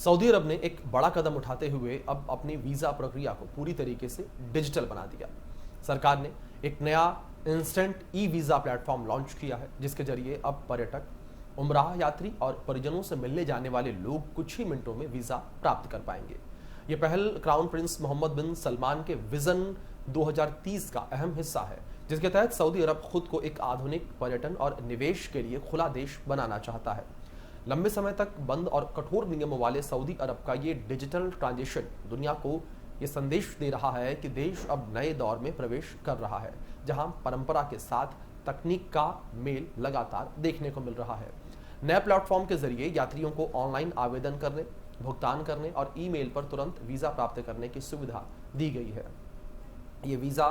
Saudi अरब ने एक बड़ा कदम उठाते हुए अब अपनी वीज़ा प्रक्रिया को पूरी तरीके से डिजिटल बना दिया। सरकार ने एक नया instant e visa platform launch किया है, जिसके जरिए अब पर्यटक, उमराह यात्री और परिजनों से मिलने जाने वाले लोग कुछ ही मिनटों में वीज़ा प्राप्त कर पाएंगे। ये पहल क्राउन प्रिंस मोहम्मद बिन सलमान के विजन 2030 का अहम हिस्सा है, जिसके तहत सऊदी अरब खुद को एक आधुनिक पर्यटन और निवेश के लिए खुला देश बनाना चाहता है। लंबे समय तक बंद और कठोर नियमों वाले सऊदी अरब का ये डिजिटल ट्रांजिशन दुनिया को ये संदेश दे रहा है कि देश अब नए दौर में प्रवेश कर रहा है, जहां परंपरा के साथ तकनीक का मेल लगातार देखने को मिल रहा है। नए प्लेटफॉर्म के जरिए यात्रियों को ऑनलाइन आवेदन करने, भुगतान करने और ईमेल पर तुरंत वीज़ा प्राप्त करने की सुविधा दी गई है। ये वीज़ा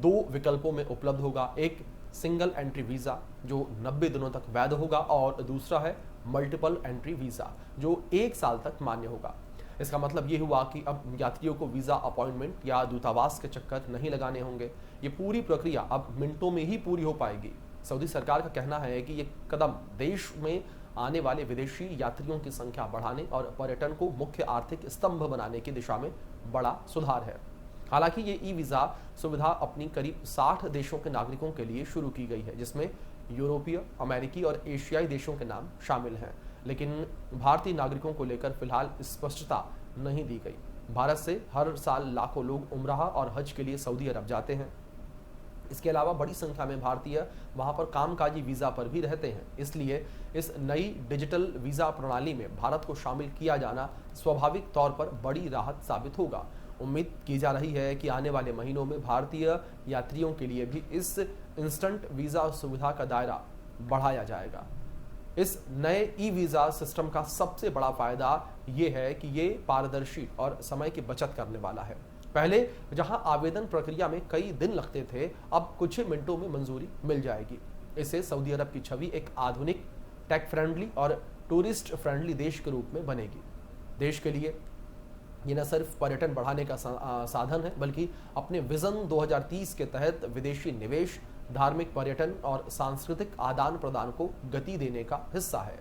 2 विकल्पों में उपलब्ध होगा। एक सिंगल एंट्री वीज़ा जो 90 दिनों तक वैध होगा और दूसरा है मल्टीपल एंट्री वीज़ा जो 1 साल तक मान्य होगा। इसका मतलब ये हुआ कि अब यात्रियों को वीज़ा अपॉइंटमेंट या दूतावास के चक्कर नहीं लगाने होंगे। ये पूरी प्रक्रिया अब मिनटों में ही पूरी हो पाएगी। सऊदी सरकार का कहना है कि ये कदम देश में आने वाले विदेशी यात्रियों की संख्या बढ़ाने और पर्यटन को मुख्य आर्थिक स्तंभ बनाने की दिशा में बड़ा सुधार है। हालांकि ये ई वीज़ा सुविधा अपनी करीब 60 देशों के नागरिकों के लिए शुरू की गई है, जिसमें यूरोपीय, अमेरिकी और एशियाई देशों के नाम शामिल हैं, लेकिन भारतीय नागरिकों को लेकर फिलहाल स्पष्टता नहीं दी गई। भारत से हर साल लाखों लोग उमराह और हज के लिए सऊदी अरब जाते हैं। इसके अलावा बड़ी संख्या में भारतीय वहां पर कामकाजी वीज़ा पर भी रहते हैं। इसलिए इस नई डिजिटल वीज़ा प्रणाली में भारत को शामिल किया जाना स्वाभाविक तौर पर बड़ी राहत साबित होगा। उम्मीद की जा रही है कि आने वाले महीनों में भारतीय यात्रियों के लिए भी इस इंस्टेंट वीज़ा सुविधा का दायरा बढ़ाया जाएगा। इस नए ई वीज़ा सिस्टम का सबसे बड़ा फायदा ये है कि ये पारदर्शी और समय की बचत करने वाला है। पहले जहां आवेदन प्रक्रिया में कई दिन लगते थे, अब कुछ ही मिनटों में मंजूरी मिल जाएगी। इससे सऊदी अरब की छवि एक आधुनिक, टेक फ्रेंडली और टूरिस्ट फ्रेंडली देश के रूप में बनेगी। देश के लिए ये न सिर्फ पर्यटन बढ़ाने का साधन है, बल्कि अपने विजन 2030 के तहत विदेशी निवेश, धार्मिक पर्यटन और सांस्कृतिक आदान प्रदान को गति देने का हिस्सा है।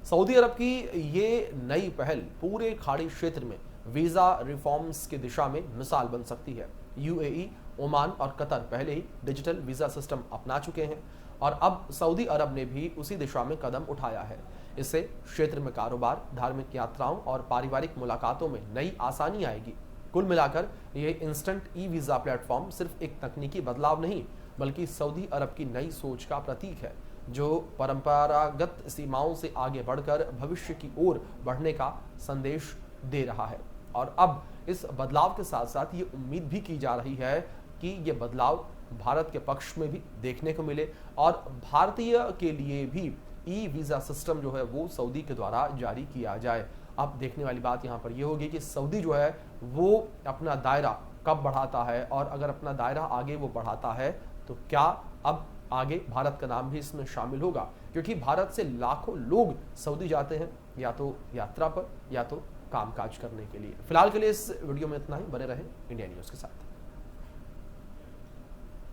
सऊदी अरब की ये नई पहल पूरे खाड़ी क्षेत्र में वीज़ा रिफॉर्म्स की दिशा में मिसाल बन सकती है। यूएई, ओमान और कतर पहले ही डिजिटल वीज़ा सिस्टम अपना चुके हैं और अब सऊदी अरब ने भी उसी दिशा में कदम उठाया है। इससे क्षेत्र में कारोबार, धार्मिक यात्राओं और पारिवारिक मुलाकातों में नई आसानी आएगी। कुल मिलाकर ये इंस्टेंट ई वीज़ा प्लेटफॉर्म सिर्फ एक तकनीकी बदलाव नहीं, बल्कि सऊदी अरब की नई सोच का प्रतीक है, जो परंपरागत सीमाओं से आगे बढ़कर भविष्य की ओर बढ़ने का संदेश दे रहा है। और अब इस बदलाव के साथ साथ ये उम्मीद भी की जा रही है कि ये बदलाव भारत के पक्ष में भी देखने को मिले और भारतीय के लिए भी ई वीज़ा सिस्टम जो है वो सऊदी के द्वारा जारी किया जाए। अब देखने वाली बात यहाँ पर ये होगी कि सऊदी जो है वो अपना दायरा कब बढ़ाता है, और अगर अपना दायरा आगे वो बढ़ाता है तो क्या अब आगे भारत का नाम भी इसमें शामिल होगा, क्योंकि भारत से लाखों लोग सऊदी जाते हैं, या तो यात्रा पर या तो कामकाज करने के लिए। फिलहाल के लिए इस वीडियो में इतना ही। बने रहें इंडिया न्यूज़ के साथ।